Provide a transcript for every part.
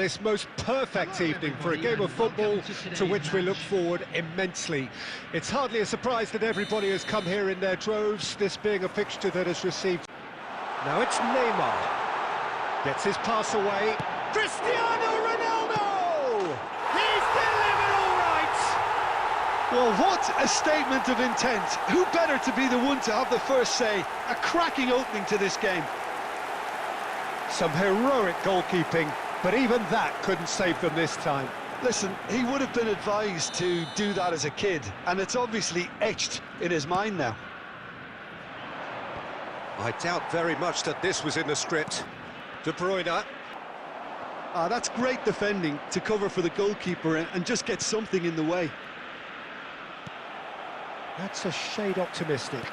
this most perfect evening for a game of football to which we look forward immensely. It's hardly a surprise that everybody has come here in their droves, this being a fixture that has received... Now it's Neymar. Gets his pass away. Cristiano Ronaldo! He's delivered all right! Well, what a statement of intent. Who better to be the one to have the first say? A cracking opening to this game. Some heroic goalkeeping, but even that couldn't save them this time. Listen, he would have been advised to do that as a kid, and it's obviously etched in his mind now. I doubt very much that this was in the script. De Bruyne. That's great defending to cover for the goalkeeper and just get something in the way. That's a shade optimistic.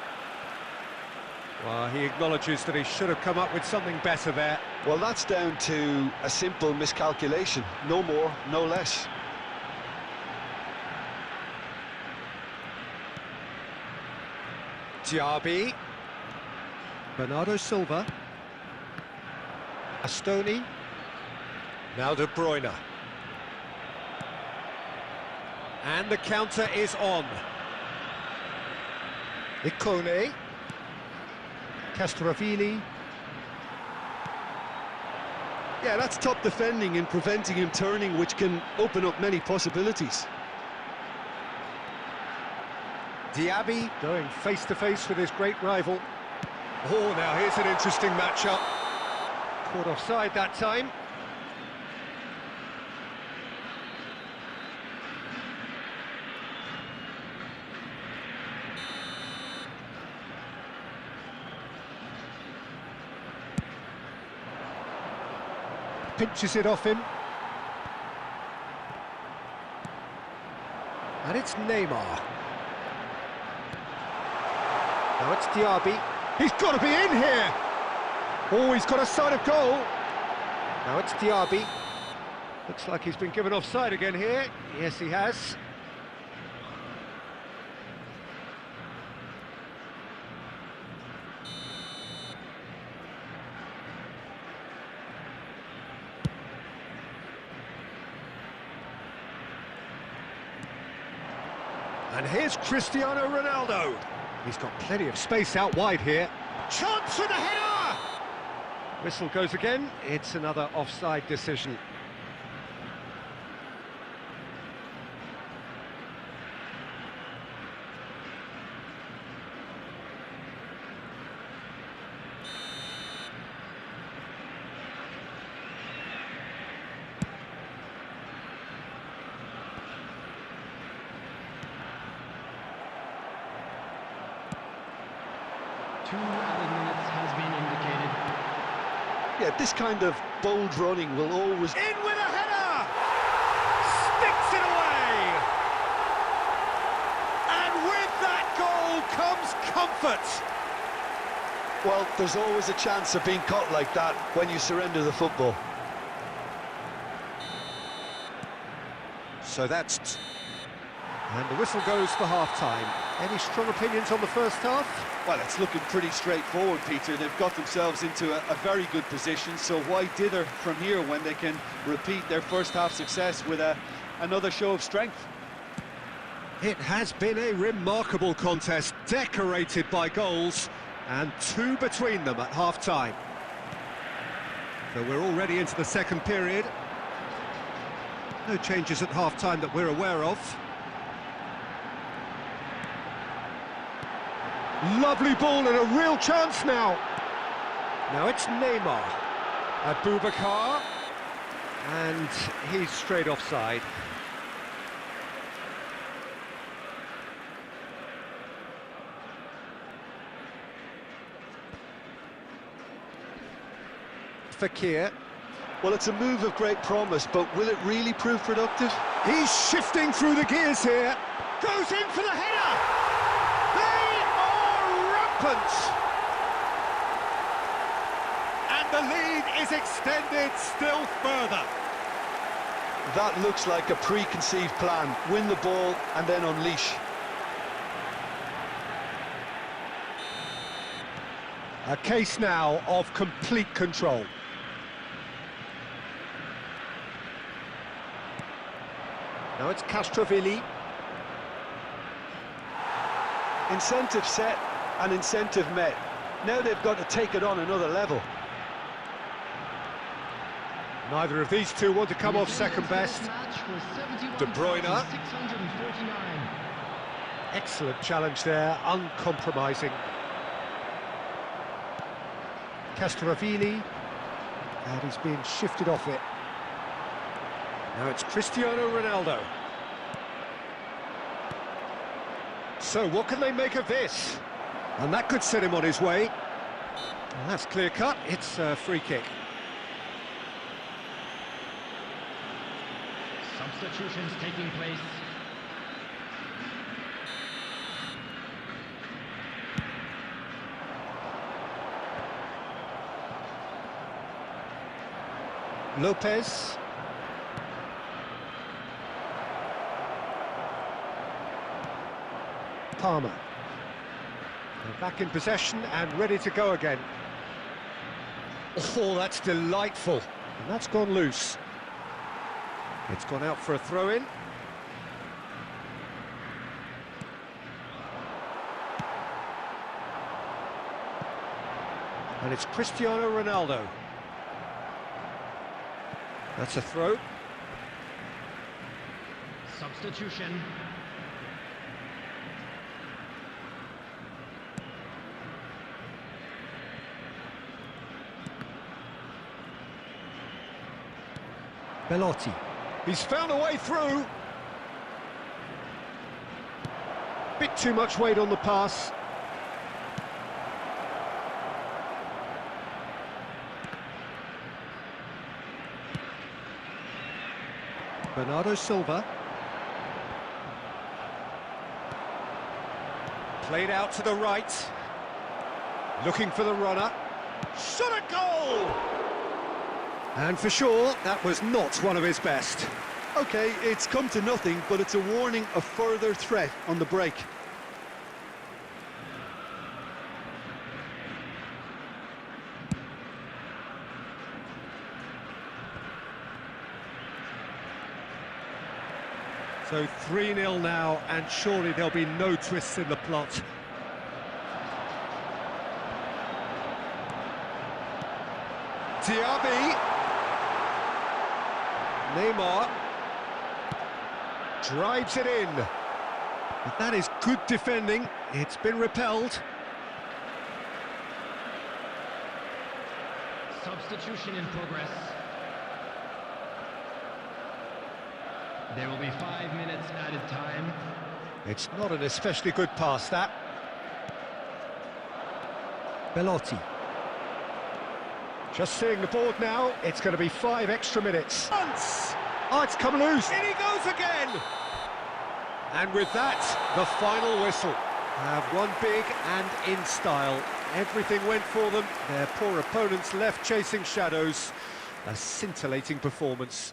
Well, he acknowledges that he should have come up with something better there. Well, that's down to a simple miscalculation. No more, no less. Diaby. Bernardo Silva. Astoni. Now De Bruyne. And the counter is on. Ikone. Castrovilli. Yeah, that's top defending and preventing him turning, which can open up many possibilities. Diaby going face-to-face with his great rival. Oh, now here's an interesting matchup. Caught offside that time. Pinches it off him. And it's Neymar. Now it's Diaby. He's got to be in here! Oh, he's got a sight of goal. Now it's Diaby. Looks like he's been given offside again here. Yes, he has. And here's Cristiano Ronaldo. He's got plenty of space out wide here. Chance for the header! Whistle goes again. It's another offside decision. Two added minutes has been indicated. Yeah, this kind of bold running will always... In with a header! Sticks it away! And with that goal comes comfort! Well, there's always a chance of being caught like that when you surrender the football. So that's... And the whistle goes for half-time. Any strong opinions on the first half? Well, it's looking pretty straightforward, Peter. They've got themselves into a very good position, so why dither from here when they can repeat their first half success with another show of strength? It has been a remarkable contest, decorated by goals, and two between them at half-time. So we're already into the second period. No changes at half-time that we're aware of. Lovely ball and a real chance now. Now it's Neymar. Abubakar. And he's straight offside. Fekir. Well, it's a move of great promise, but will it really prove productive? He's shifting through the gears here. Goes in for the header. And the lead is extended still further. That looks like a preconceived plan. Win the ball and then unleash. A case now of complete control. Now it's Castrovilli. Incentive set and incentive met. Now they've got to take it on another level. Neither of these two want to come off second best. De Bruyne. Excellent challenge there, uncompromising. Castrovilli, and he's being shifted off it. Now it's Cristiano Ronaldo. So what can they make of this? And that could set him on his way. Well, that's clear cut, it's a free kick. Substitutions taking place. Lopez. Palmer. They're back in possession and ready to go again. Oh, that's delightful. And that's gone loose. It's gone out for a throw-in. And it's Cristiano Ronaldo. That's a throw. Substitution. Belotti. He's found a way through. Bit too much weight on the pass. Bernardo Silva. Played out to the right. Looking for the runner. Shot a goal! And for sure, that was not one of his best. Okay, it's come to nothing, but it's a warning of further threat on the break. So 3-0 now, and surely there'll be no twists in the plot. Diaby. Neymar. Drives it in. But that is good defending. It's been repelled. Substitution in progress. There will be 5 minutes added time. It's not an especially good pass, that. Belotti. Just seeing the board now, it's going to be 5 extra minutes. Once! Oh, it's come loose. In he goes again! And with that, the final whistle. Have won big and in style. Everything went for them. Their poor opponents left chasing shadows. A scintillating performance.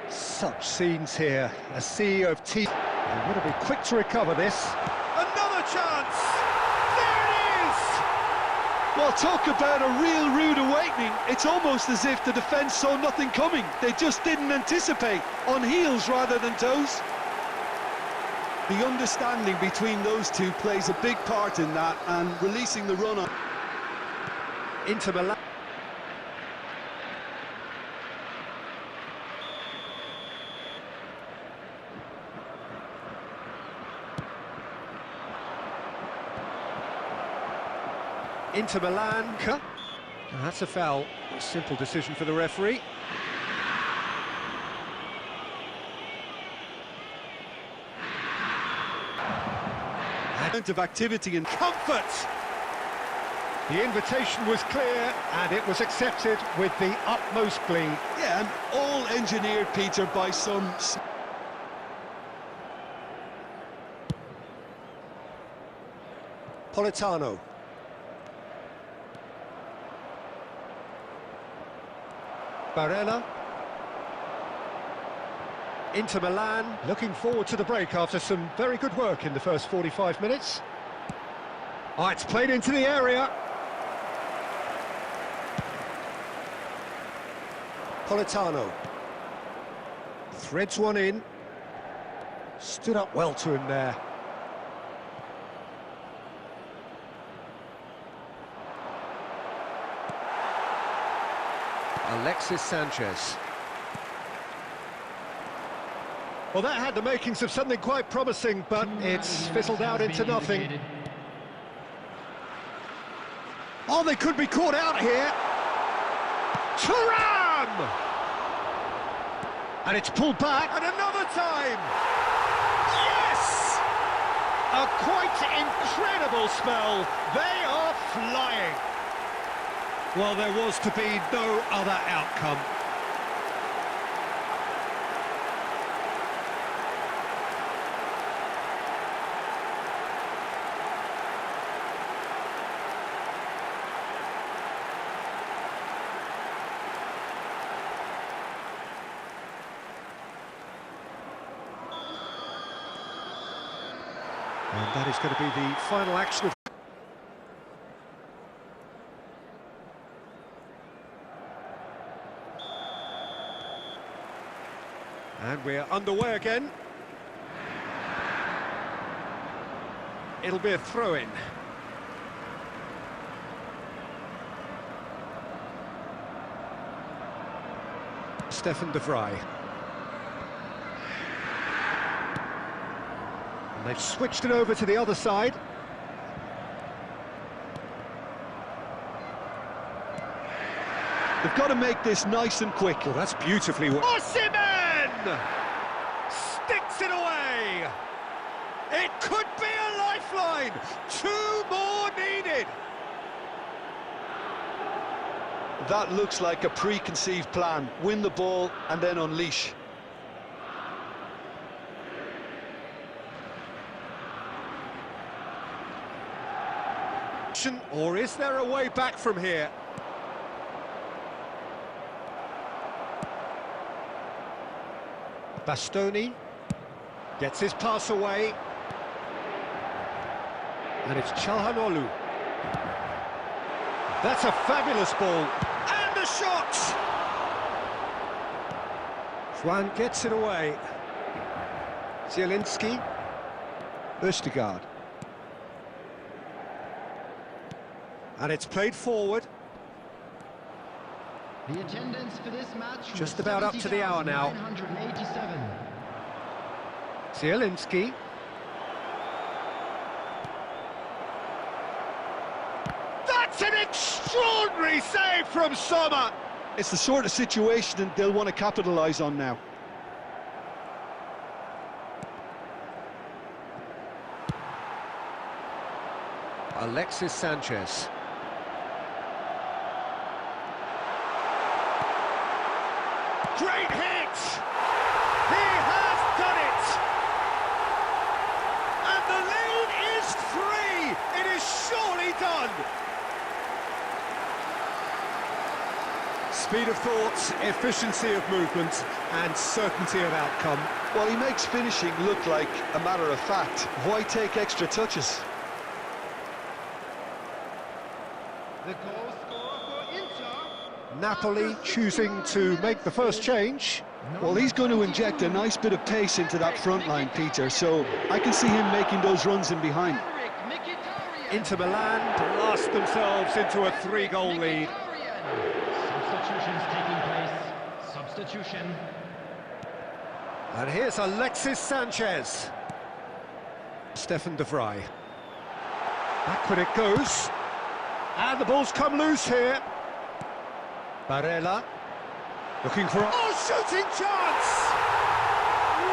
Such scenes here, a sea of teeth. They want to be quick to recover this. Another chance! There it is! Well, talk about a real rude awakening. It's almost as if the defence saw nothing coming. They just didn't anticipate, on heels rather than toes. The understanding between those two plays a big part in that, and releasing the run on. Inter Milan. Inter Milan. That's a foul. A simple decision for the referee. Amount of activity and Comfort! The invitation was clear, and it was accepted with the utmost glee. yeah, and all engineered, Peter, by some. Politano. Barella. Inter Milan looking forward to the break after some very good work in the first 45 minutes. Oh, it's played into the area. Politano. Threads one in. Stood up well to him there. Alexis Sanchez. Well, that had the makings of something quite promising, but it's fizzled out into nothing. Oh, they could be caught out here. Thuram! And it's pulled back, and another time! Yes! A quite incredible spell. They are flying. Well, there was to be no other outcome. And that is going to be the final action of... And we're underway again. It'll be a throw-in. Stefan de Vrij. And they've switched it over to the other side. They've got to make this nice and quick. Well, that's beautifully worked. Osimhen! Sticks it away! It could be a lifeline! 2 more needed! That looks like a preconceived plan. Win the ball and then unleash. Or is there a way back from here? Bastoni gets his pass away, and it's Çalhanoğlu. That's a fabulous ball, and a shot! Juan gets it away. Zielinski, Østegård. And it's played forward. The attendance for this match Just about up to the hour now. 70,987. Zielinski. That's an extraordinary save from Sommer! It's the sort of situation they'll want to capitalise on now. Alexis Sanchez. Great hit! He has done it! And the lead is 3! It is surely done! Speed of thought, efficiency of movement, and certainty of outcome. Well, he makes finishing look like a matter of fact. Why take extra touches? The goal scorer for Inter. Napoli choosing to make the first change. Well, he's going to inject a nice bit of pace into that front line, Peter, so I can see him making those runs in behind. Inter Milan blast themselves into a 3-goal lead. Substitutions taking place. Substitution. And here's Alexis Sanchez. Stefan de Vrij. Backward it goes. And the ball's come loose here. Barella looking for a... Oh, shooting chance!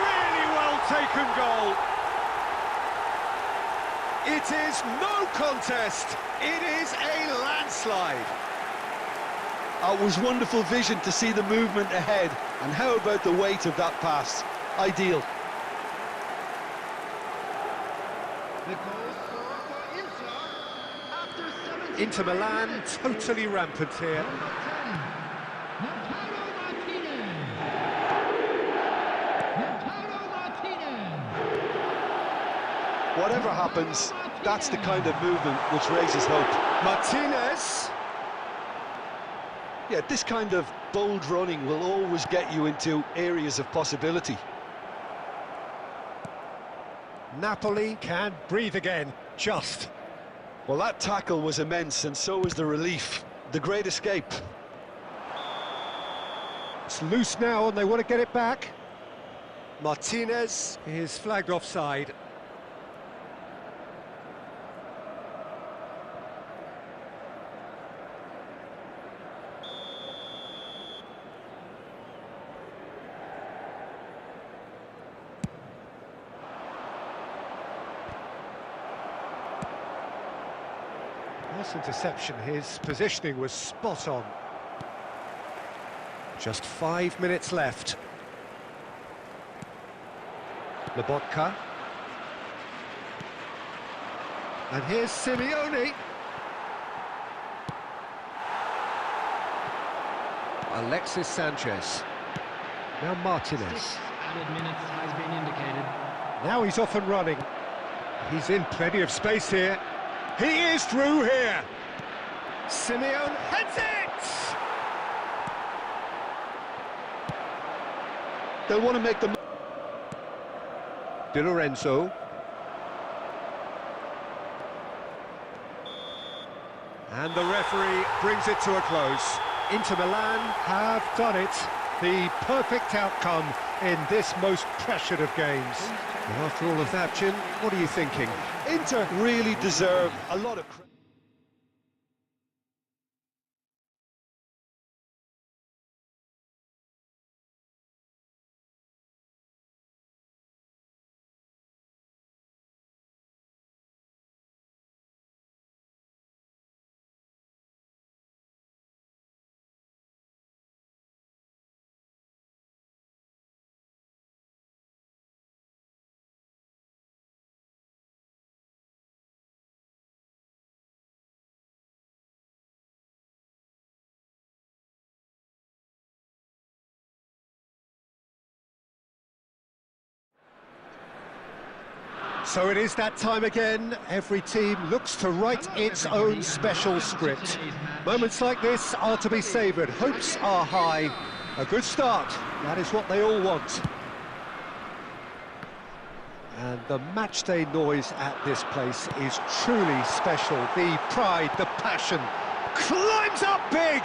Really well taken goal. It is no contest. It is a landslide. It was wonderful vision to see the movement ahead. And how about the weight of that pass? Ideal. The goal scorer for Inter after 17 Inter Milan minutes totally rampant here. Whatever happens, that's the kind of movement which raises hope. Martinez. Yeah, this kind of bold running will always get you into areas of possibility. Napoli can breathe again, just. Well, that tackle was immense, and so was the relief. The great escape. It's loose now and they want to get it back. Martinez is flagged offside. Nice interception, his positioning was spot on. Just 5 minutes left. Lobotka. And here's Simeone. Alexis Sanchez. Now Martinez. 6 added minutes has been indicated. Now he's off and running. He's in plenty of space here. He is through here. Simeone heads it! They'll want to make the... Di Lorenzo. And the referee brings it to a close. Inter Milan have done it. The perfect outcome in this most pressured of games. And after all of that, Jim, what are you thinking? Inter really deserve a lot of credit. So it is that time again. Every team looks to write its own special script. Moments like this are to be savoured. Hopes are high. A good start. That is what they all want. And the matchday noise at this place is truly special. The pride, the passion, climbs up big!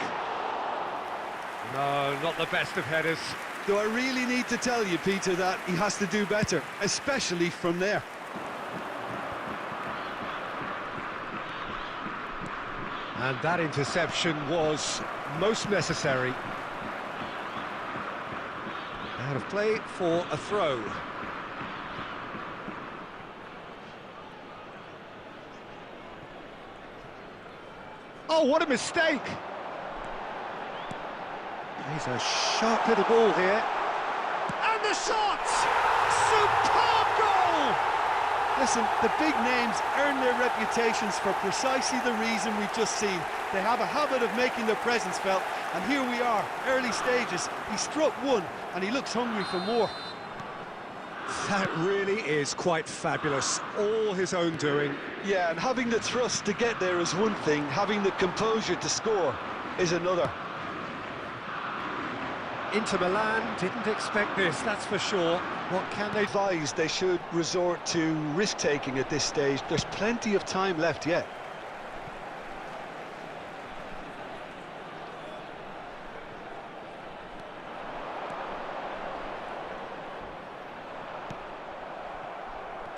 No, not the best of headers. Do I really need to tell you, Peter, that he has to do better, especially from there? And that interception was most necessary. Out of play for a throw. Oh, what a mistake! He's a sharp little ball here. And the shot! Superb goal! Listen, the big names earn their reputations for precisely the reason we've just seen. They have a habit of making their presence felt, and here we are, early stages. He struck one, and he looks hungry for more. That really is quite fabulous. All his own doing. Yeah, and having the thrust to get there is one thing, having the composure to score is another. Inter Milan didn't expect this, that's for sure. What can they Advised they should resort to risk-taking at this stage. There's plenty of time left yet.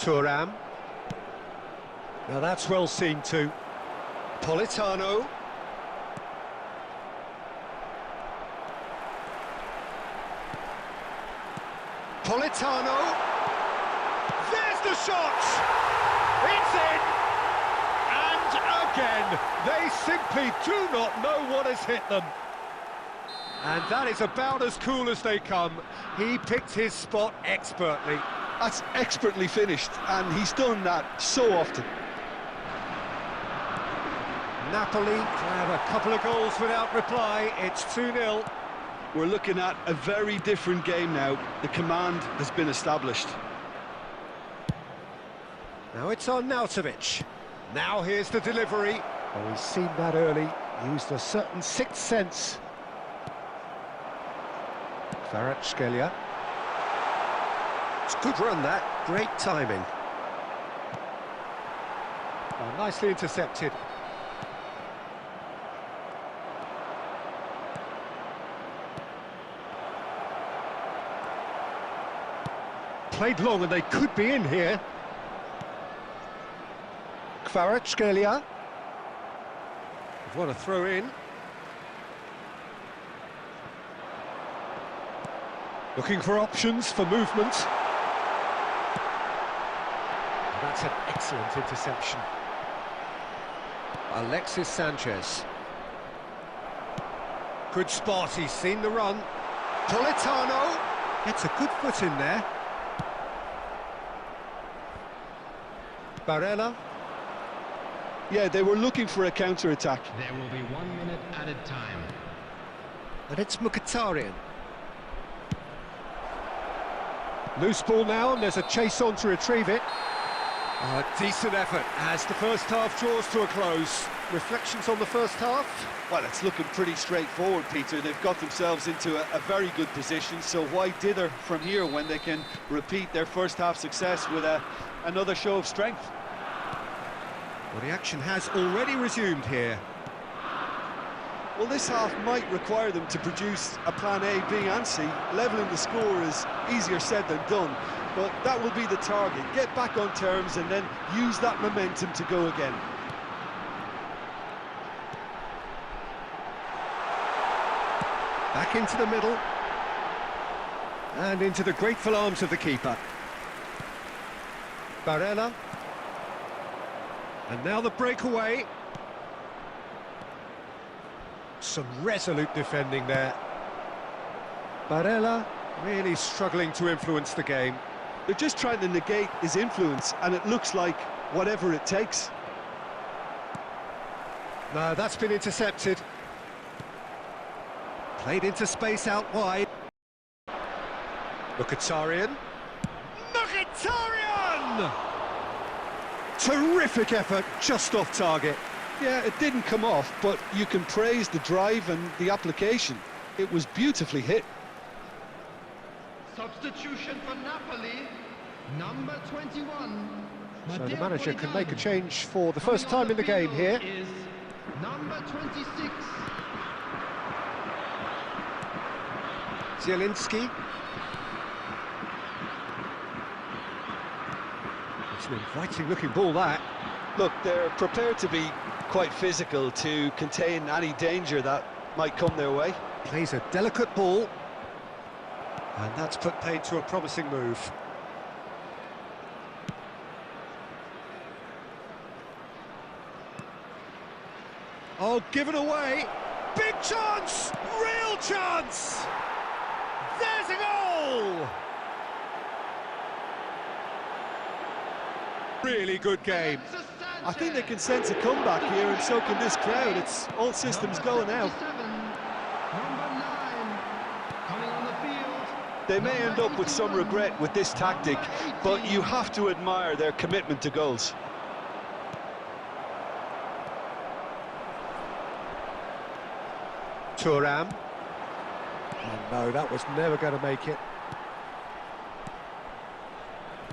Thuram. Now that's well seen too. Politano. Politano. There's the shot! It's in! And again, they simply do not know what has hit them. And that is about as cool as they come. He picked his spot expertly. That's expertly finished, and he's done that so often. Napoli have a couple of goals without reply. It's 2-0. We're looking at a very different game now. The command has been established. Now it's on Nautovic. Now here's the delivery. Oh, he's seen that early. Used a certain sixth sense. Kvaratskhelia. It's a good run, that. Great timing. Oh, nicely intercepted. Played long and they could be in here. Kvaratskhelia. What a throw in. Looking for options for movement. That's an excellent interception. Alexis Sanchez. Good spot, he's seen the run. Politano gets a good foot in there. Barella. Yeah, they were looking for a counter-attack. There will be 1 minute added time. And it's Mkhitaryan. Loose ball now, and there's a chase on to retrieve it. A decent effort as the first half draws to a close. Reflections on the first half? Well, it's looking pretty straightforward, Peter. They've got themselves into a very good position, so why dither from here when they can repeat their first half success with another show of strength? Well, the action has already resumed here. Well, this half might require them to produce a plan A, B and C. Levelling the score is easier said than done, but that will be the target. Get back on terms and then use that momentum to go again. Back into the middle. And into the grateful arms of the keeper. Barella. And now the breakaway. Some resolute defending there. Barella really struggling to influence the game. They're just trying to negate his influence, and it looks like whatever it takes. No, that's been intercepted. Played into space out wide. Mkhitaryan. Mkhitaryan! Terrific effort, just off target. Yeah, it didn't come off, but you can praise the drive and the application. It was beautifully hit. Substitution for Napoli, number 21. So the manager can make a change for the first time in the game here. Is number 26. Zielinski. It's an inviting looking ball, that. Look, they're prepared to be quite physical to contain any danger that might come their way. Plays a delicate ball. And that's put paid to a promising move. Oh, given away. Big chance! Real chance! There's a goal! Really good game. I think they can sense a comeback here, and so can this crowd. It's all systems go now. Number 9, coming on the field. They may end up with some regret with this tactic, but you have to admire their commitment to goals. Thuram. Oh no, that was never going to make it.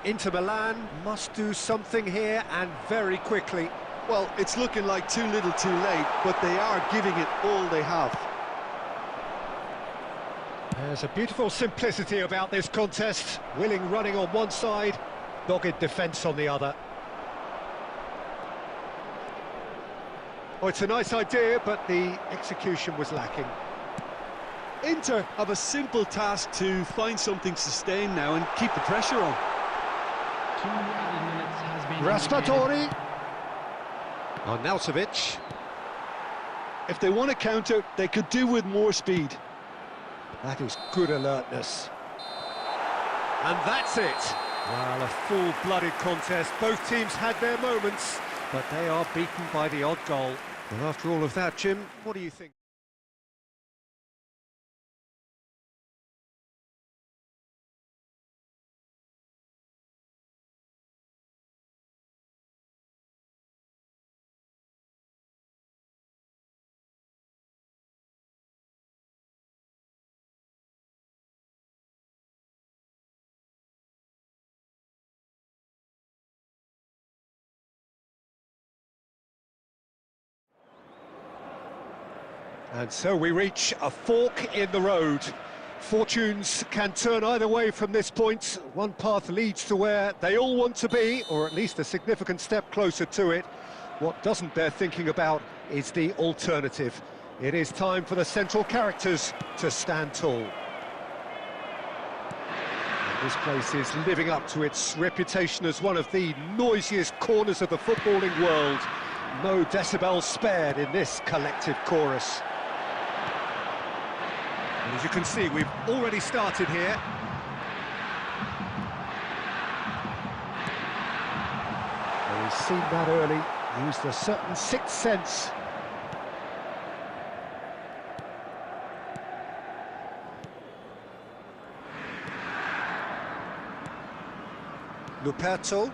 Inter Milan must do something here, and very quickly. Well, it's looking like too little too late, but they are giving it all they have. There's a beautiful simplicity about this contest. Willing running on one side, dogged defence on the other. Oh, it's a nice idea, but the execution was lacking. Inter have a simple task to find something sustained now and keep the pressure on. 2 added minutes has been Raspadori. Arnautovic. If they want to counter, they could do with more speed. That is good alertness. And that's it. Well, a full-blooded contest. Both teams had their moments, but they are beaten by the odd goal. And after all of that, Jim, what do you think? And so we reach a fork in the road. Fortunes can turn either way from this point. One path leads to where they all want to be, or at least a significant step closer to it. What doesn't bear thinking about is the alternative. It is time for the central characters to stand tall. And this place is living up to its reputation as one of the noisiest corners of the footballing world. No decibels spared in this collective chorus. And as you can see, we've already started here. Well, we've seen that early, used a certain sixth sense. Luperto.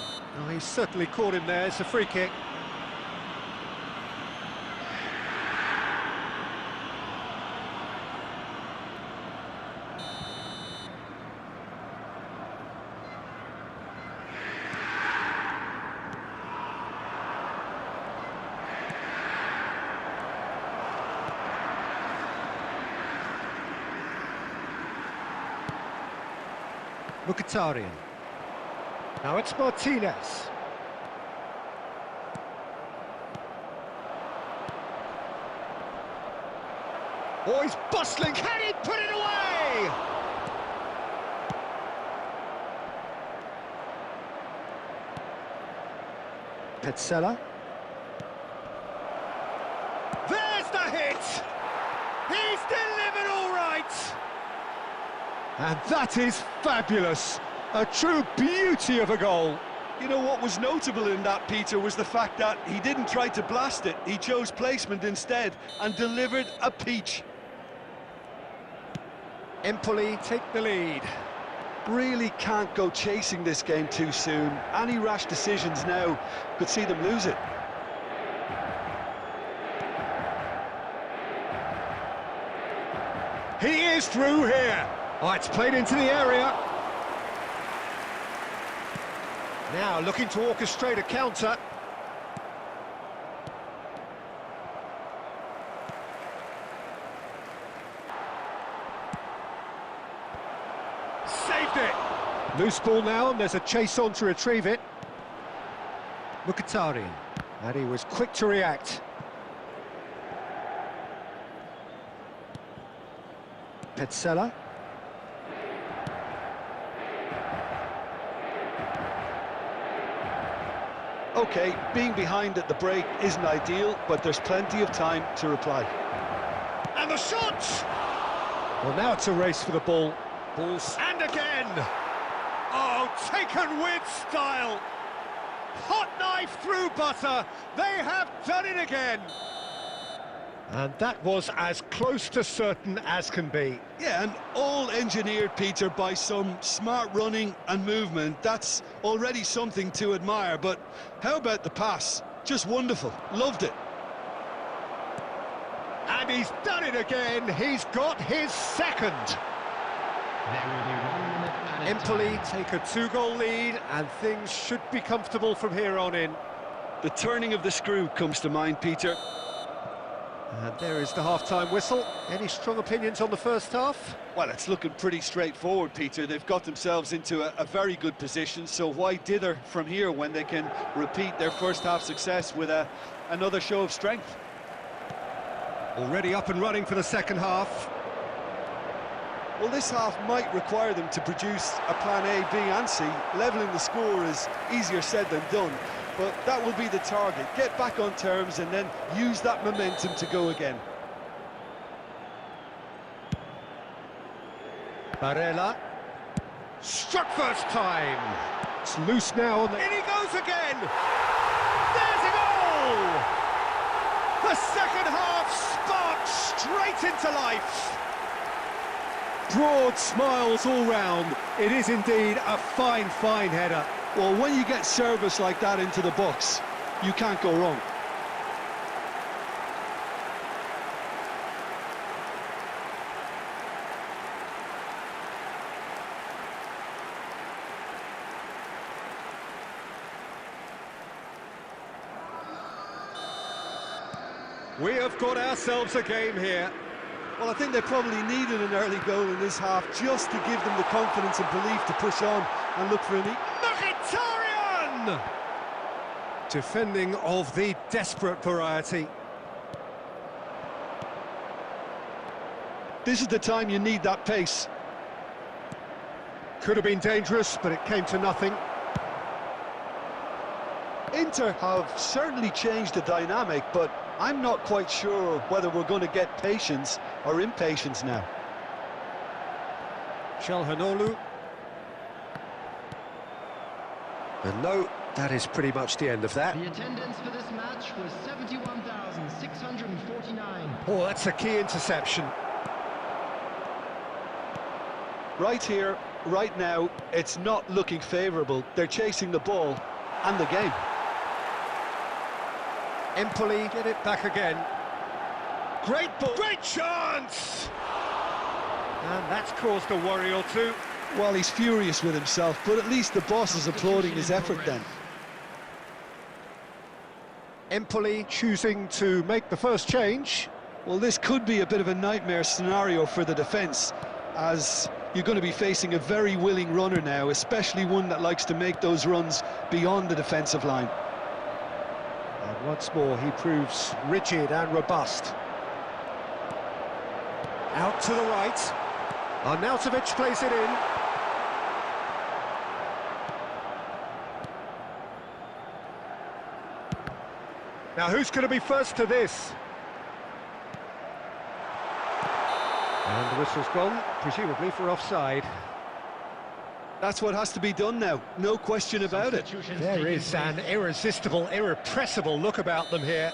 Oh, he's certainly caught him there. It's a free kick. Mkhitaryan. Now it's Martinez. Oh, he's bustling. Can he put it away? Petzela. There's the hit. He's delivered all right. And that is fabulous. A true beauty of a goal. You know what was notable in that, Peter, was the fact that he didn't try to blast it. He chose placement instead and delivered a peach. Empoli take the lead. Really can't go chasing this game too soon. Any rash decisions now could see them lose it. He is through here. Oh, it's played into the area. Now looking to orchestrate a counter. Saved it. Loose ball now, and there's a chase on to retrieve it. Mkhitaryan, and he was quick to react. Petzela. Okay, being behind at the break isn't ideal, but there's plenty of time to reply. And the shot! Well, now it's a race for the ball. Balls. And again! Oh, taken with style! Hot knife through butter! They have done it again! And that was as close to certain as can be. Yeah, and all engineered, Peter, by some smart running and movement. That's already something to admire, but how about the pass? Just wonderful. Loved it. And he's done it again. He's got his second. There will be 1 minute added Empoli time. take a 2-goal lead, and things should be comfortable from here on in. The turning of the screw comes to mind, Peter. And there is the half-time whistle. Any strong opinions on the first half? Well, it's looking pretty straightforward, Peter. They've got themselves into a very good position, so why dither from here when they can repeat their first half success with another show of strength? Already up and running for the second half. Well, this half might require them to produce a plan A, B and C. Levelling the score is easier said than done, but that will be the target. Get back on terms and then use that momentum to go again. Barella. Struck first time. It's loose now on the... In he goes again! There's a goal! The second half sparked straight into life. Broad smiles all round. It is indeed a fine, fine header. Well, when you get service like that into the box, you can't go wrong. We have got ourselves a game here. Well, I think they probably needed an early goal in this half just to give them the confidence and belief to push on and look for an... Mkhitaryan! Defending of the desperate variety. This is the time you need that pace. Could have been dangerous, but it came to nothing. Inter have certainly changed the dynamic, but I'm not quite sure whether we're going to get patience or impatience now. Çalhanoğlu. And no, that is pretty much the end of that. The attendance for this match was 71,649. Oh, that's a key interception. Right here, right now, it's not looking favourable. They're chasing the ball and the game. Empoli get it back again. Great ball, great chance! And that's caused a worry or two. Well, he's furious with himself, but at least the boss is applauding his effort then. Empoli choosing to make the first change. Well, this could be a bit of a nightmare scenario for the defence, as you're going to be facing a very willing runner now, especially one that likes to make those runs beyond the defensive line. And once more, he proves rigid and robust. Out to the right. Arnautovic plays it in. Now, who's going to be first to this? And the whistle's gone, presumably for offside. That's what has to be done now, no question about it. There is an irresistible, irrepressible look about them here.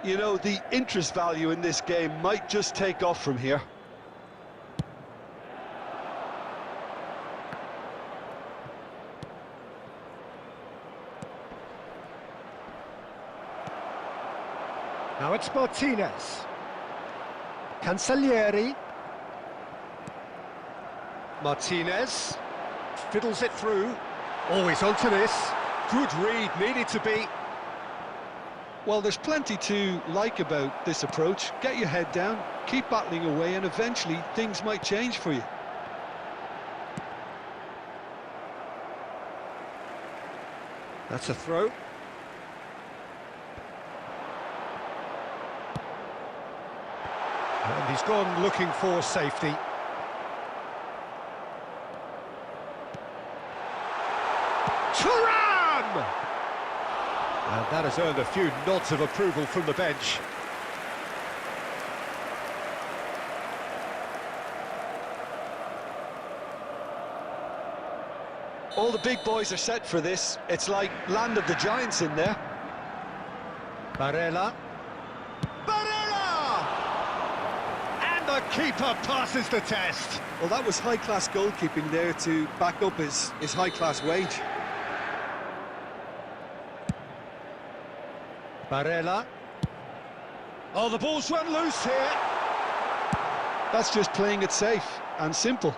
You know, the interest value in this game might just take off from here. Now it's Martinez. Cancellieri. Martinez. Fiddles it through. Always onto this. Good read, needed to be. Well, there's plenty to like about this approach. Get your head down, keep battling away, and eventually things might change for you. That's a throw. And he's gone looking for safety. Thuram! And that has earned a few nods of approval from the bench. All the big boys are set for this. It's like land of the giants in there. Barella. Barella! And the keeper passes the test. Well, that was high-class goalkeeping there to back up his high-class wage. Barella. Oh, the ball's run loose here. That's just playing it safe and simple.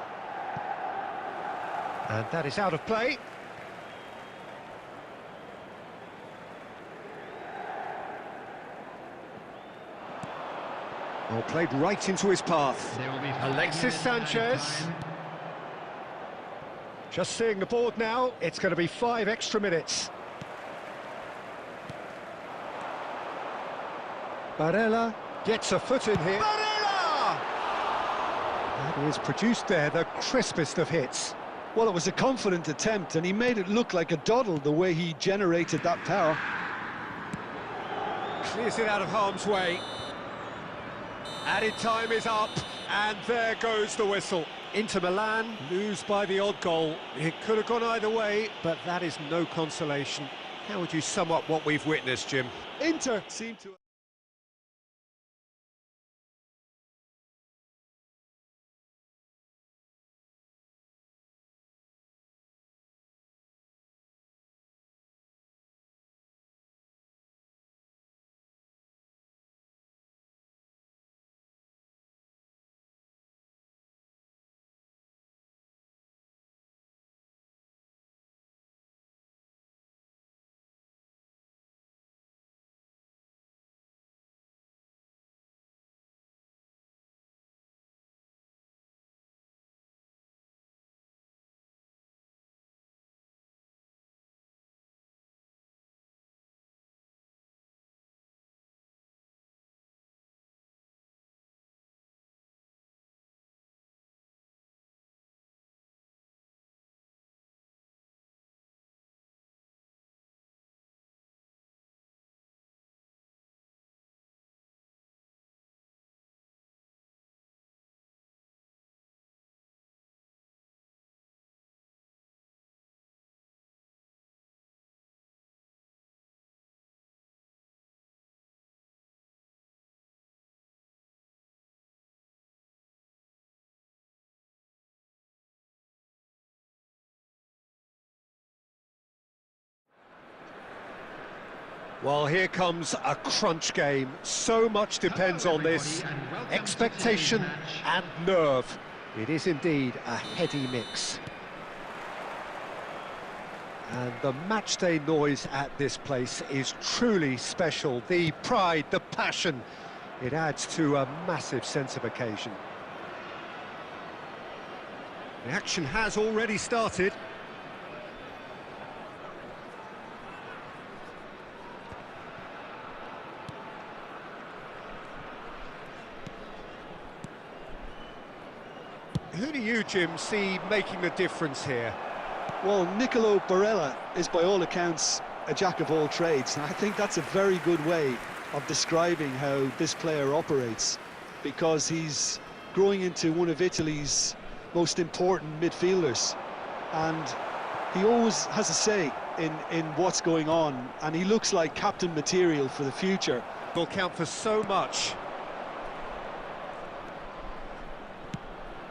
And that is out of play. Oh, played right into his path. They will be Alexis Sanchez. Just seeing the board now, it's going to be 5 extra minutes. Barella gets a foot in here. Barella! That is produced there the crispest of hits. Well, it was a confident attempt, and he made it look like a doddle the way he generated that power. Clears it out of harm's way. Added time is up, and there goes the whistle. Inter Milan lose by the odd goal. It could have gone either way, but that is no consolation. How would you sum up what we've witnessed, Jim? Inter seem to... Well, here comes a crunch game. So much depends on this. Expectation and nerve. It is indeed a heady mix. And the matchday noise at this place is truly special. The pride, the passion, it adds to a massive sense of occasion. The action has already started. Who do you, Jim, see making the difference here? Well, Nicolo Barella is by all accounts a jack of all trades. I think that's a very good way of describing how this player operates, because he's growing into one of Italy's most important midfielders, and he always has a say in what's going on, and he looks like captain material for the future. Will count for so much.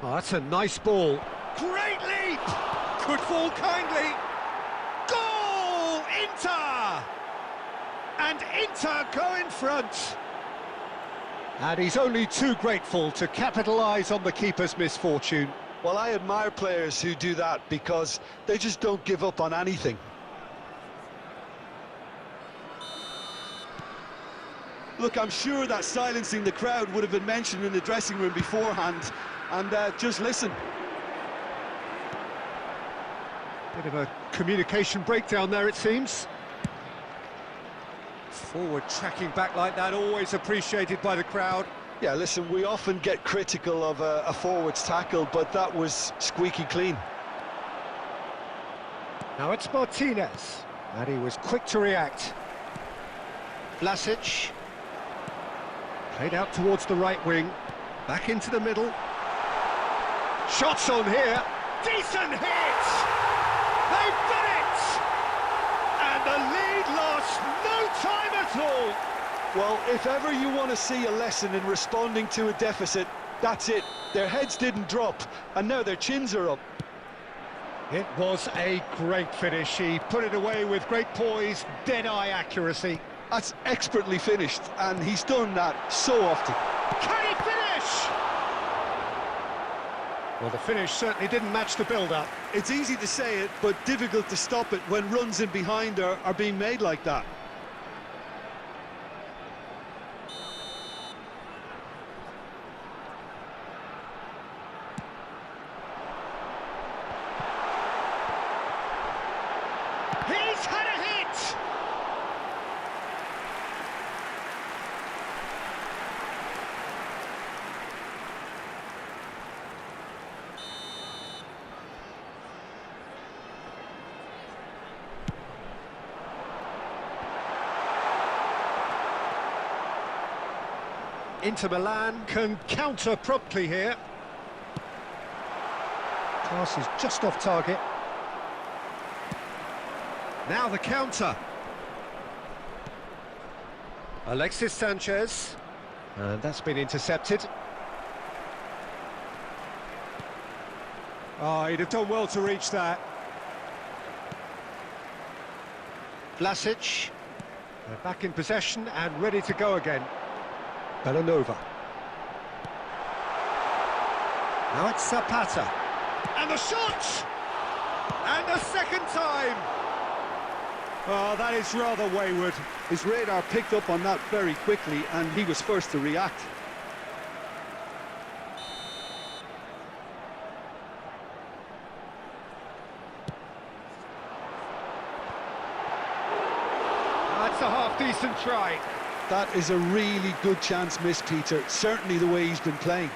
Oh, that's a nice ball. Great leap! Could fall kindly. Goal! Inter! And Inter go in front. And he's only too grateful to capitalise on the keeper's misfortune. Well, I admire players who do that, because they just don't give up on anything. Look, I'm sure that silencing the crowd would have been mentioned in the dressing room beforehand, and just listen. Bit of a communication breakdown there, it seems. Forward tracking back like that, always appreciated by the crowd. Yeah, listen, we often get critical of a forward's tackle, but that was squeaky clean. Now it's Martinez, and he was quick to react. Vlasic. Played out towards the right wing, back into the middle. Shots on here, decent hit! They've done it! And the lead lost no time at all! Well, if ever you want to see a lesson in responding to a deficit, that's it. Their heads didn't drop, and now their chins are up. It was a great finish. He put it away with great poise, dead-eye accuracy. That's expertly finished, and he's done that so often. Can he finish? Well, the finish certainly didn't match the build-up. It's easy to say it, but difficult to stop it when runs in behind are being made like that. Inter Milan can counter promptly here. Pass is just off target. Now the counter. Alexis Sanchez. And that's been intercepted. Oh, he'd have done well to reach that. Vlasic. They're back in possession and ready to go again. Bellanova. Now it's Zapata. And the shot! And the second time! Oh, that is rather wayward. His radar picked up on that very quickly, and he was first to react. That's a half-decent try. That is a really good chance missed, Peter. Certainly the way he's been playing.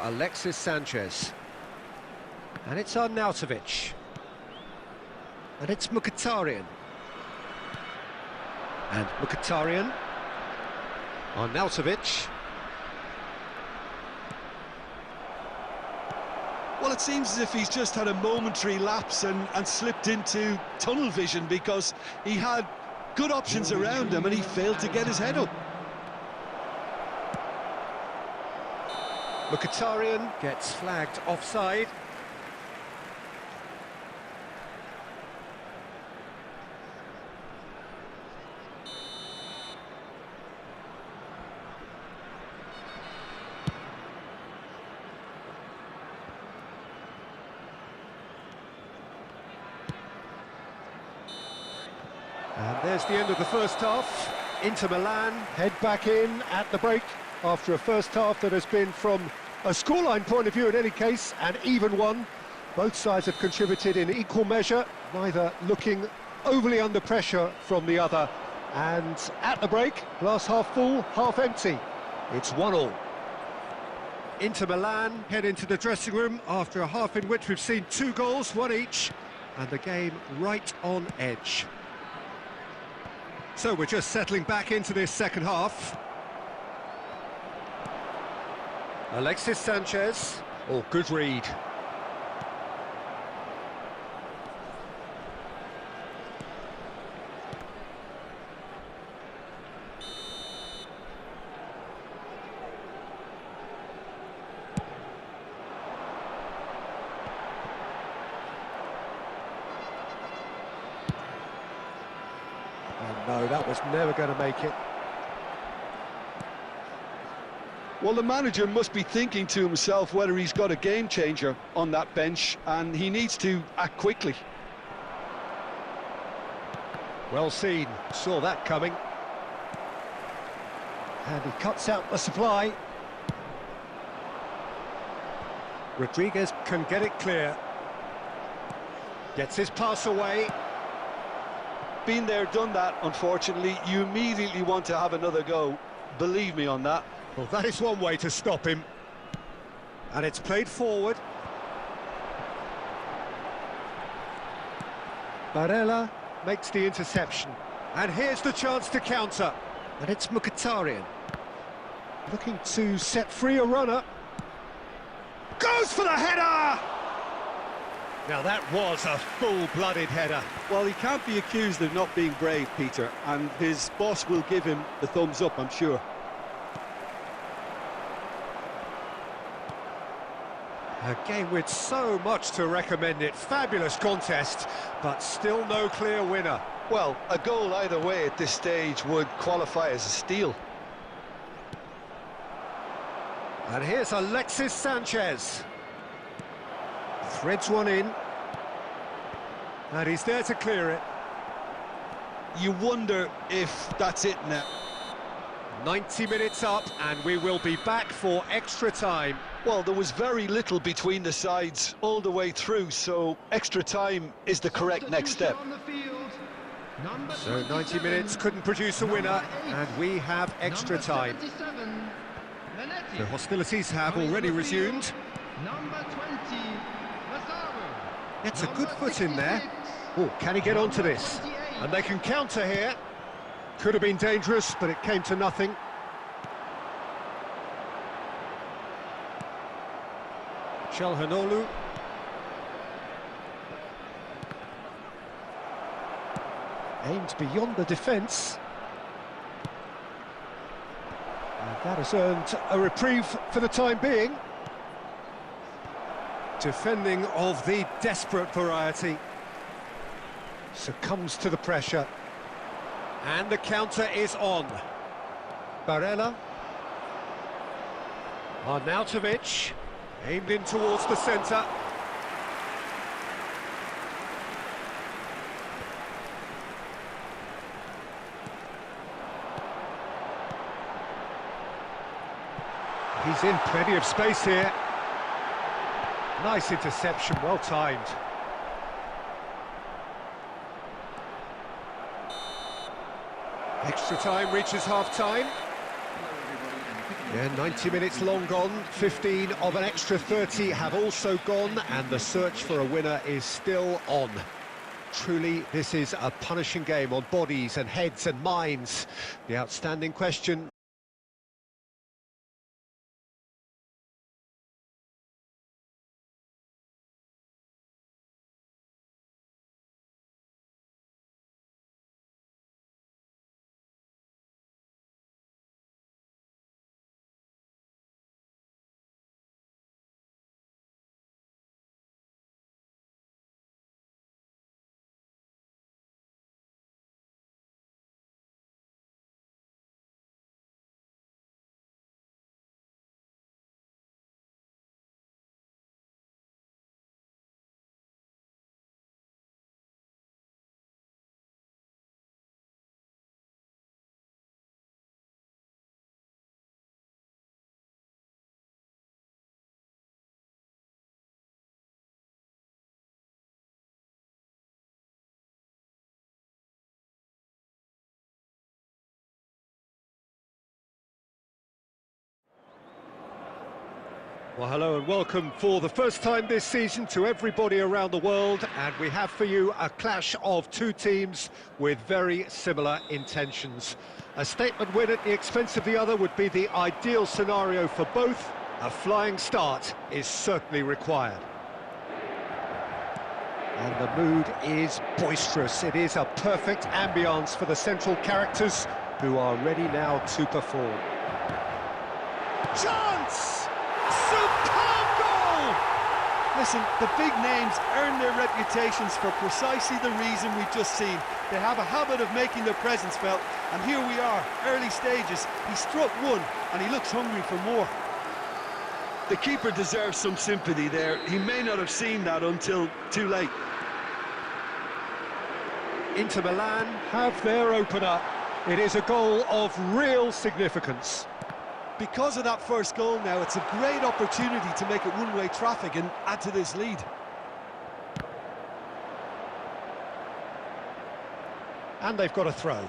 Alexis Sanchez. And it's Arnautovic. And it's Mkhitaryan. And Mkhitaryan. Arnautovic. Well, it seems as if he's just had a momentary lapse and slipped into tunnel vision, because he had good options around him and he failed to get his head up. Mkhitaryan gets flagged offside. And there's the end of the first half. Inter Milan head back in at the break after a first half that has been, from a scoreline point of view in any case, an even one. Both sides have contributed in equal measure, neither looking overly under pressure from the other. And at the break, glass half full, half empty. It's 1-1. Inter Milan head into the dressing room after a half in which we've seen 2 goals, 1 each, and the game right on edge. So we're just settling back into this second half. Alexis Sanchez. Oh, good read. No, that was never going to make it. Well, the manager must be thinking to himself whether he's got a game changer on that bench, and he needs to act quickly. Well seen, saw that coming. And he cuts out the supply. Rodriguez can get it clear. Gets his pass away. Been there, done that, unfortunately. You immediately want to have another go. Believe me on that. Well, that is one way to stop him. And it's played forward. Barella makes the interception. And here's the chance to counter. And it's Mkhitaryan. Looking to set free a runner. Goes for the header! Now that was a full-blooded header. Well, he can't be accused of not being brave, Peter, and his boss will give him the thumbs up, I'm sure. A game with so much to recommend it. Fabulous contest, but still no clear winner. Well, a goal either way at this stage would qualify as a steal. And here's Alexis Sanchez. Threads one in. And he's there to clear it. You wonder if that's it now. 90 minutes up, and we will be back for extra time. Well, there was very little between the sides all the way through, so extra time is the correct next step. So 90 minutes couldn't produce a winner, and we have extra time. The hostilities have already resumed. Gets a good foot in there. Oh, can he get onto this? And they can counter here. Could have been dangerous, but it came to nothing. Çalhanoğlu. Aimed beyond the defence. And that has earned a reprieve for the time being. Defending of the desperate variety. Succumbs to the pressure. And the counter is on. Barella. Arnautovic. Aimed in towards the centre. He's in plenty of space here. Nice interception, well timed. Extra time reaches half-time. Yeah, 90 minutes long gone, 15 of an extra 30 have also gone, and the search for a winner is still on. Truly, this is a punishing game on bodies and heads and minds. The outstanding question... Well, hello and welcome for the first time this season to everybody around the world, and we have for you a clash of two teams with very similar intentions. A statement win at the expense of the other would be the ideal scenario for both. A flying start is certainly required. And the mood is boisterous. It is a perfect ambience for the central characters who are ready now to perform. Chance! Superb goal! Listen, the big names earn their reputations for precisely the reason we've just seen. They have a habit of making their presence felt, and here we are, early stages. He struck one, and he looks hungry for more. The keeper deserves some sympathy there. He may not have seen that until too late. Inter Milan have their opener. It is a goal of real significance. Because of that first goal now, it's a great opportunity to make it one-way traffic and add to this lead. And they've got a throw.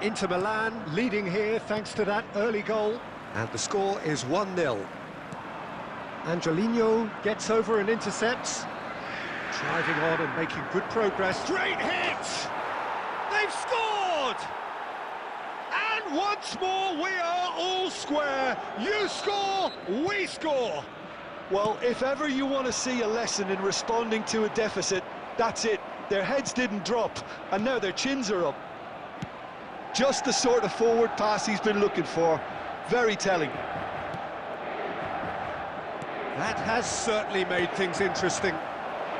Inter Milan leading here thanks to that early goal. And the score is 1-0. Angelino gets over and intercepts. Driving on and making good progress. Great hit! They've scored! And once more we are all square. You score, we score. Well, if ever you want to see a lesson in responding to a deficit, that's it. Their heads didn't drop, and now their chins are up. Just the sort of forward pass he's been looking for. Very telling. That has certainly made things interesting.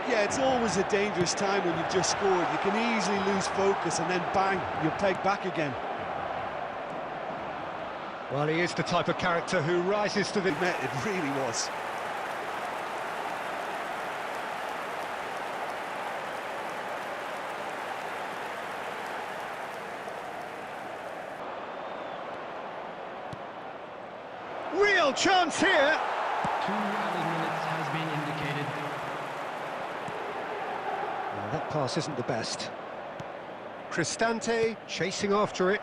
Yeah, it's always a dangerous time when you've just scored. You can easily lose focus and then bang, you're pegged back again. Well, he is the type of character who rises to the... It really was. Real chance here! 2 added minutes has been indicated. Well, that pass isn't the best. Cristante chasing after it.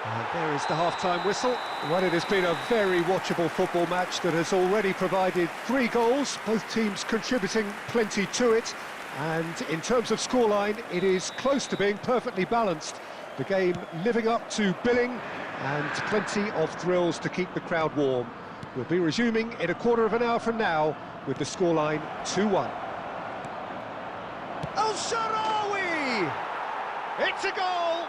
And there is the half-time whistle. Well, it has been a very watchable football match that has already provided 3 goals, both teams contributing plenty to it. And in terms of scoreline, it is close to being perfectly balanced. The game living up to billing and plenty of thrills to keep the crowd warm. We'll be resuming in a quarter of an hour from now with the scoreline 2-1. El-Shaarawy! It's a goal!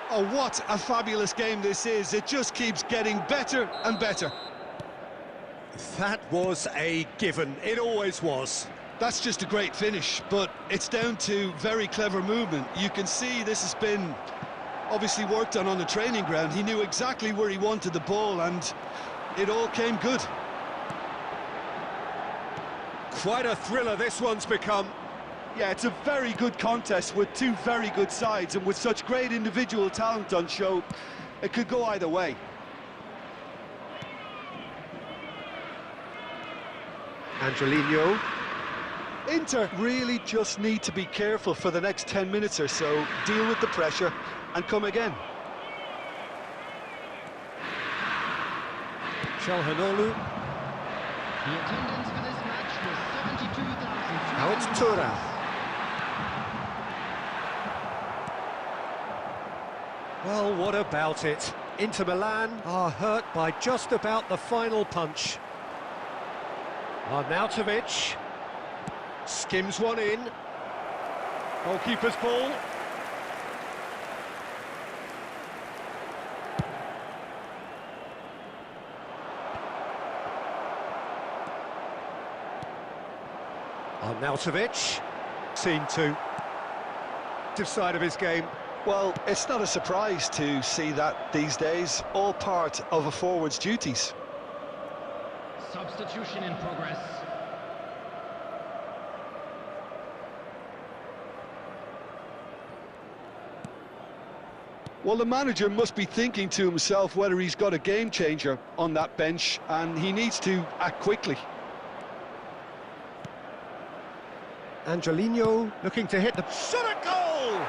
Oh, what a fabulous game this is. It just keeps getting better and better. That was a given. It always was. That's just a great finish, but it's down to very clever movement. You can see this has been obviously worked on the training ground. He knew exactly where he wanted the ball, and it all came good. Quite a thriller this one's become. Yeah, it's a very good contest with 2 very good sides, and with such great individual talent on show, it could go either way. Angelino. Inter really just need to be careful for the next 10 minutes or so, deal with the pressure and come again. Calhanoglu. The attendance for this match was 72,000. Now it's Thuram. Well, what about it? Inter Milan are hurt by just about the final punch. Arnautovic skims one in. Goalkeeper's ball. Arnautovic, seen to side of his game. Well, it's not a surprise to see that these days, all part of a forward's duties. Substitution in progress. Well, the manager must be thinking to himself whether he's got a game changer on that bench, and he needs to act quickly. Angelino looking to hit the shot at goal!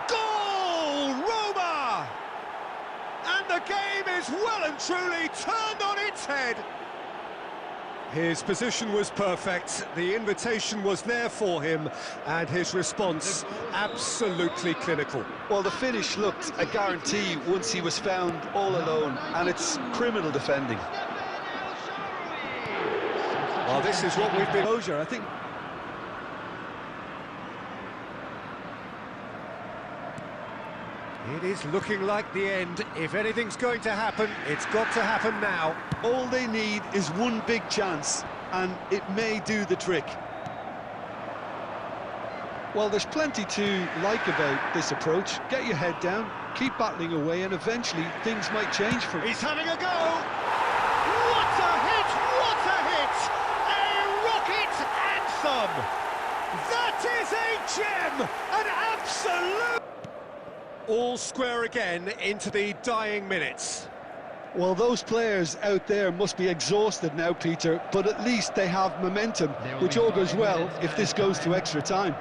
Goal! Roma! And the game is well and truly turned on its head. His position was perfect, the invitation was there for him, and his response absolutely clinical. Well, the finish looked a guarantee once he was found all alone, and it's criminal defending. Well, this is what we've been... I think. It is looking like the end. If anything's going to happen, it's got to happen now. All they need is one big chance, and it may do the trick. Well, there's plenty to like about this approach. Get your head down, keep battling away, and eventually things might change for him. He's having a go! What a hit! What a hit! A rocket anthem! That is a gem! An absolute... All square again into the dying minutes. Well, those players out there must be exhausted now, Peter, but at least they have momentum, which augurs well if this goes to extra time.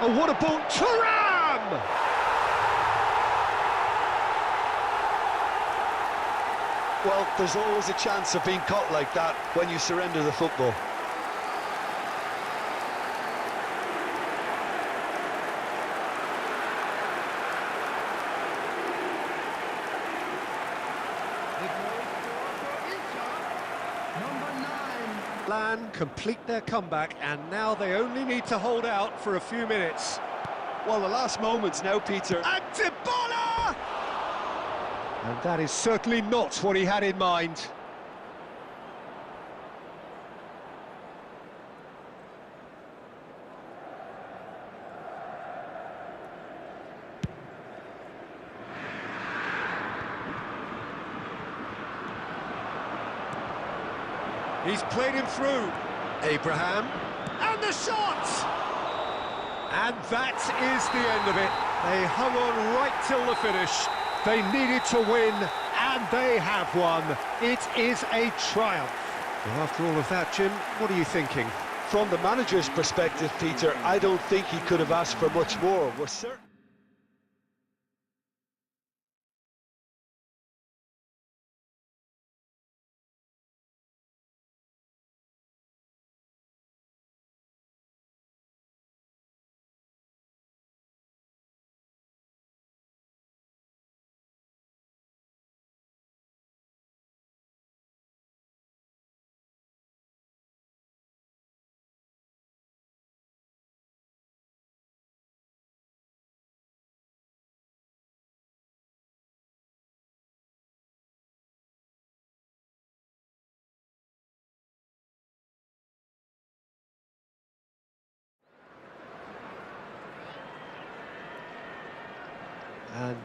Oh, what a ball! Thuram! Well, there's always a chance of being caught like that when you surrender the football. Milan complete their comeback, and now they only need to hold out for a few minutes. Well, the last moments now, Peter. And Dybala! And that is certainly not what he had in mind. He's played him through. Abraham. And the shot! And that is the end of it. They hung on right till the finish. They needed to win, and they have won. It is a triumph. Well, after all of that, Jim, what are you thinking? From the manager's perspective, Peter, I don't think he could have asked for much more. We're certain.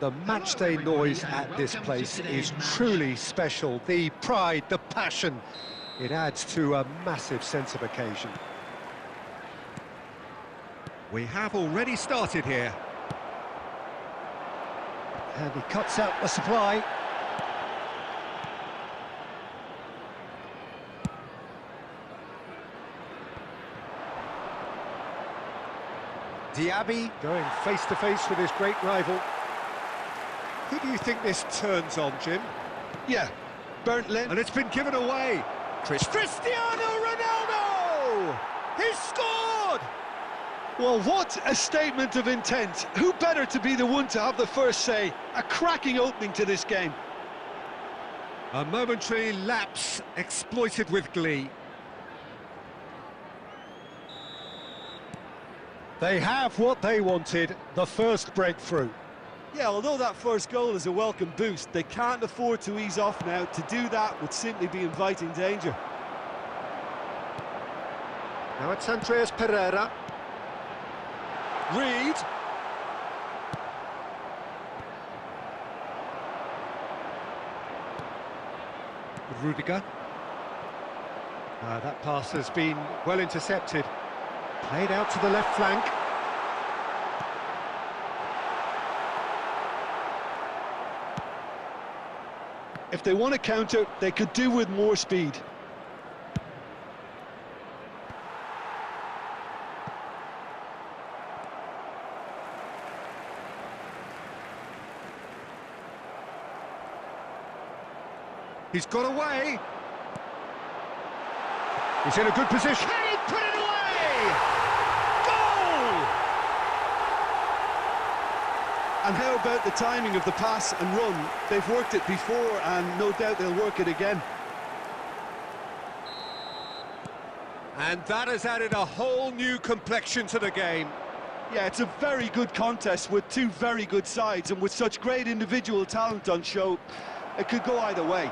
The matchday noise at this place is truly special. The pride, the passion, it adds to a massive sense of occasion. We have already started here. And he cuts out the supply. Diaby going face-to-face with his great rival. Who do you think this turns on, Jim? Yeah, burnt lint. And it's been given away. Cristiano Ronaldo! He's scored! Well, what a statement of intent. Who better to be the one to have the first say? A cracking opening to this game. A momentary lapse exploited with glee. They have what they wanted, the first breakthrough. Yeah, although that first goal is a welcome boost, they can't afford to ease off now. To do that would simply be inviting danger. Now it's Andreas Pereira. Reed. Rudiger. That pass has been well intercepted. Played out to the left flank. If they want to counter, they could do with more speed. He's got away. He's in a good position. Can he put it away? Goal! And how about the timing of the pass and run? They've worked it before and no doubt they'll work it again. And that has added a whole new complexion to the game. Yeah, it's a very good contest with two very good sides, and with such great individual talent on show, it could go either way.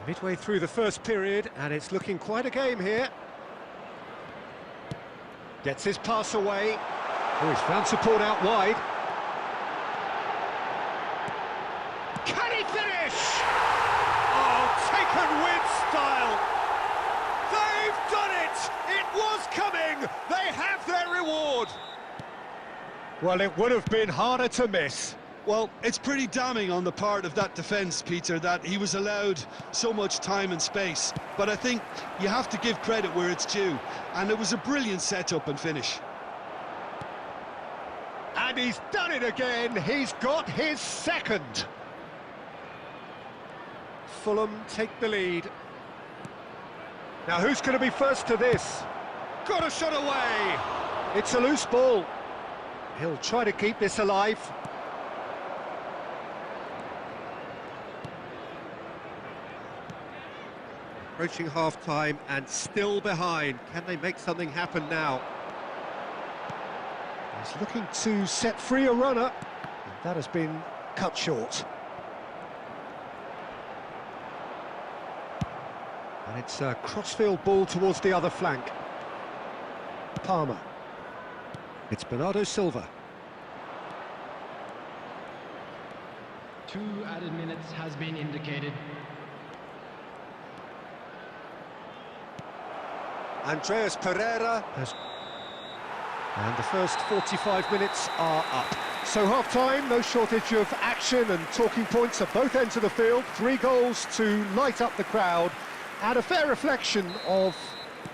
Midway through the first period, and it's looking quite a game here. Gets his pass away. Oh, he's found support out wide. Can he finish? Oh, taken with style. They've done it! It was coming! They have their reward! Well, it would have been harder to miss. Well, it's pretty damning on the part of that defence, Peter, that he was allowed so much time and space. But I think you have to give credit where it's due, and it was a brilliant setup and finish. And he's done it again. He's got his second. Fulham take the lead. Now, who's going to be first to this? Got a shot away. It's a loose ball. He'll try to keep this alive. Approaching half-time and still behind. Can they make something happen now? He's looking to set free a runner, and that has been cut short. And it's a crossfield ball towards the other flank. Palmer. It's Bernardo Silva. 2 added minutes has been indicated. Andreas Pereira has... And the first 45 minutes are up. So half-time, no shortage of action and talking points at both ends of the field. 3 goals to light up the crowd, and a fair reflection of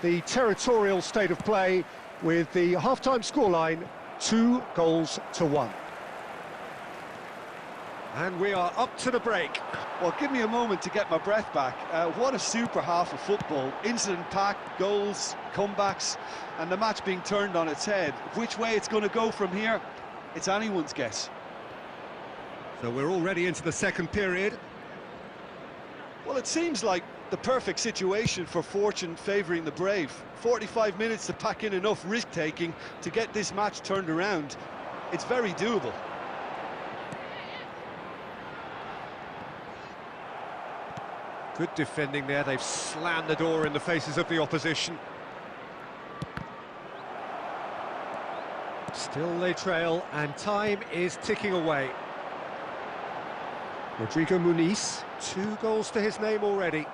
the territorial state of play, with the half-time scoreline 2-1. And we are up to the break. Well, give me a moment to get my breath back. What a super half of football. Incident-packed, goals, comebacks, and the match being turned on its head. Which way it's going to go from here, it's anyone's guess. So we're already into the second period. Well, it seems like the perfect situation for fortune favouring the brave. 45 minutes to pack in enough risk-taking to get this match turned around. It's very doable. Good defending there. They've slammed the door in the faces of the opposition. Still Still they trail, and time is ticking away. Rodrigo Muniz, 2 goals to his name already.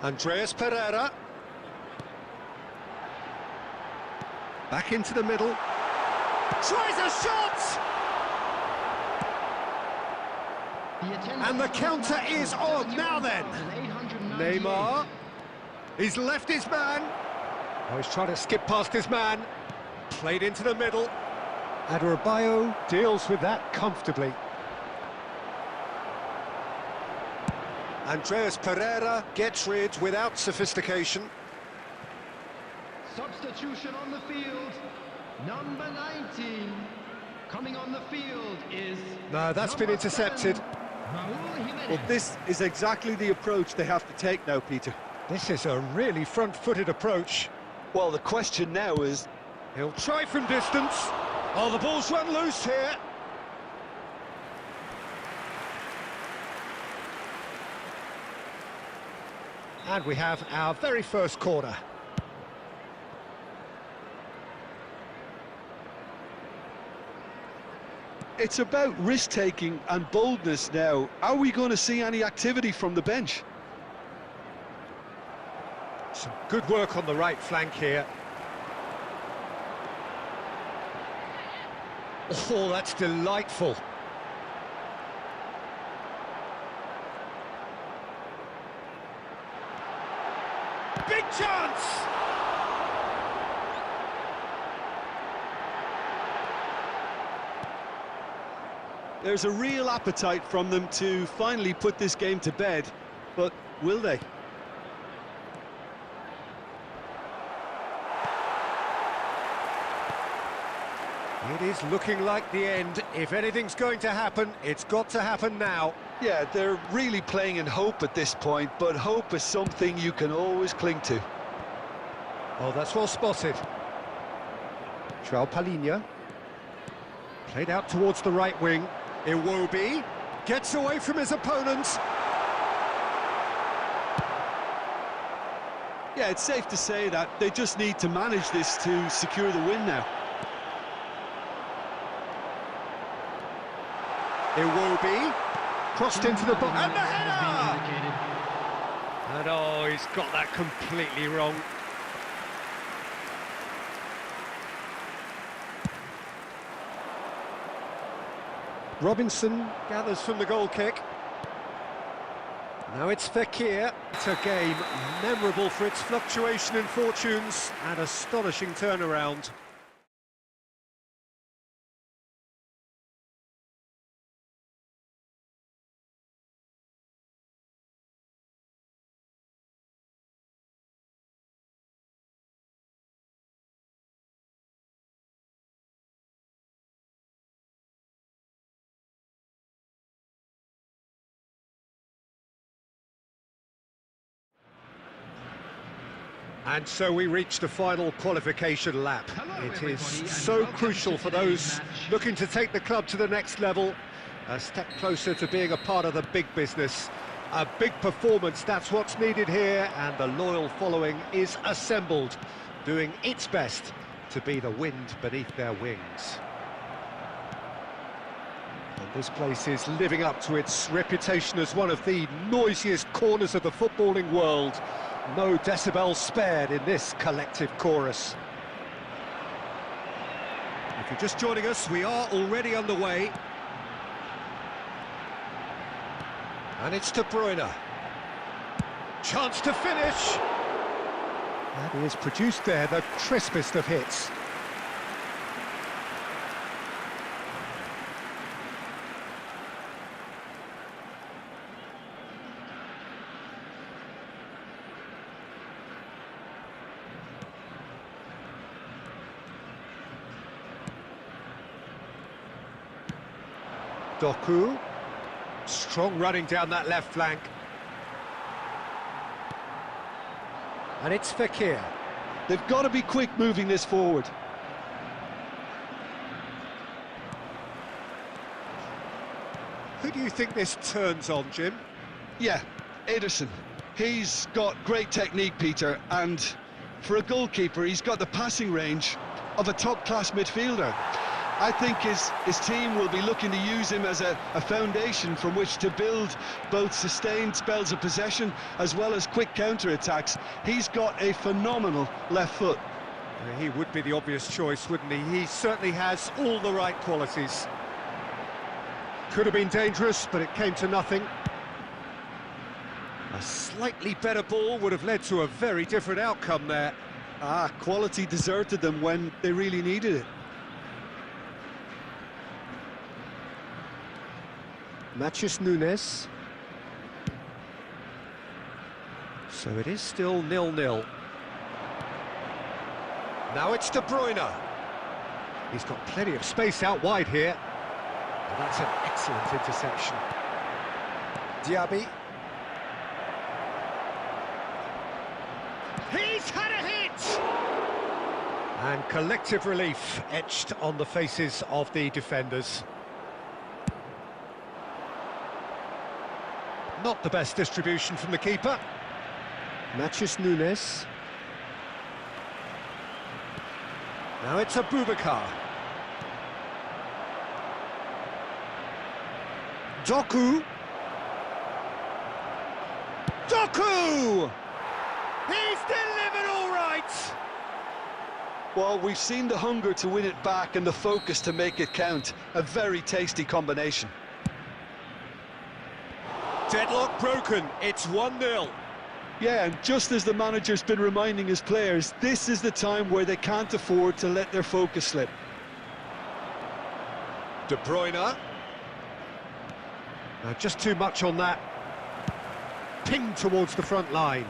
Andreas Pereira. Back into the middle. Tries a shot! And the counter is on. Now then, Neymar. He's left his man. Oh, he's trying to skip past his man. Played into the middle. Adebayo deals with that comfortably. Andreas Pereira gets rid without sophistication. Substitution on the field. Number 19. Coming on the field is... No, that's been intercepted. Well, this is exactly the approach they have to take now, Peter. This is a really front-footed approach. Well, the question now is... He'll try from distance. Oh, the ball's run loose here. And we have our very first corner. It's about risk-taking and boldness now. Are we going to see any activity from the bench? Some good work on the right flank here. Oh, that's delightful. Big chance! There's a real appetite from them to finally put this game to bed, but will they? It is looking like the end. If anything's going to happen, it's got to happen now. Yeah, they're really playing in hope at this point, but hope is something you can always cling to. Oh, that's well spotted. João Palhinha. Played out towards the right wing. Iwobi gets away from his opponent. Yeah, it's safe to say that they just need to manage this to secure the win now. Iwobi crossed into the box, and the header! And oh, he's got that completely wrong. Robinson gathers from the goal kick. Now it's Fekir. It's a game memorable for its fluctuation in fortunes and astonishing turnaround. And so we reach the final qualification lap. It is so crucial for those looking to take the club to the next level, a step closer to being a part of the big business. A big performance, that's what's needed here, and the loyal following is assembled, doing its best to be the wind beneath their wings. And this place is living up to its reputation as one of the noisiest corners of the footballing world. No decibels spared in this collective chorus. If you're just joining us, we are already underway. And it's De Bruyne. Chance to finish. And he has produced there the crispest of hits. Doku, strong running down that left flank. And it's Fekir. They've got to be quick moving this forward. Who do you think this turns on, Jim? Yeah, Ederson. He's got great technique, Peter, and for a goalkeeper, he's got the passing range of a top-class midfielder. I think his team will be looking to use him as a foundation from which to build both sustained spells of possession as well as quick counter-attacks. He's got a phenomenal left foot. He would be the obvious choice, wouldn't he? He certainly has all the right qualities. Could have been dangerous, but it came to nothing. A slightly better ball would have led to a very different outcome there. Quality deserted them when they really needed it. Matheus Nunes. So it is still 0-0. Now it's De Bruyne. He's got plenty of space out wide here. And that's an excellent interception. Diaby. He's had a hit! And collective relief etched on the faces of the defenders. Not the best distribution from the keeper. Matheus Nunes. Now it's Abubakar. Doku! Doku! He's delivered all right! Well, we've seen the hunger to win it back and the focus to make it count. A very tasty combination. Deadlock broken, it's 1-0. Yeah, and just as the manager's been reminding his players, this is the time where they can't afford to let their focus slip. De Bruyne. Now, just too much on that. Pinged towards the front line.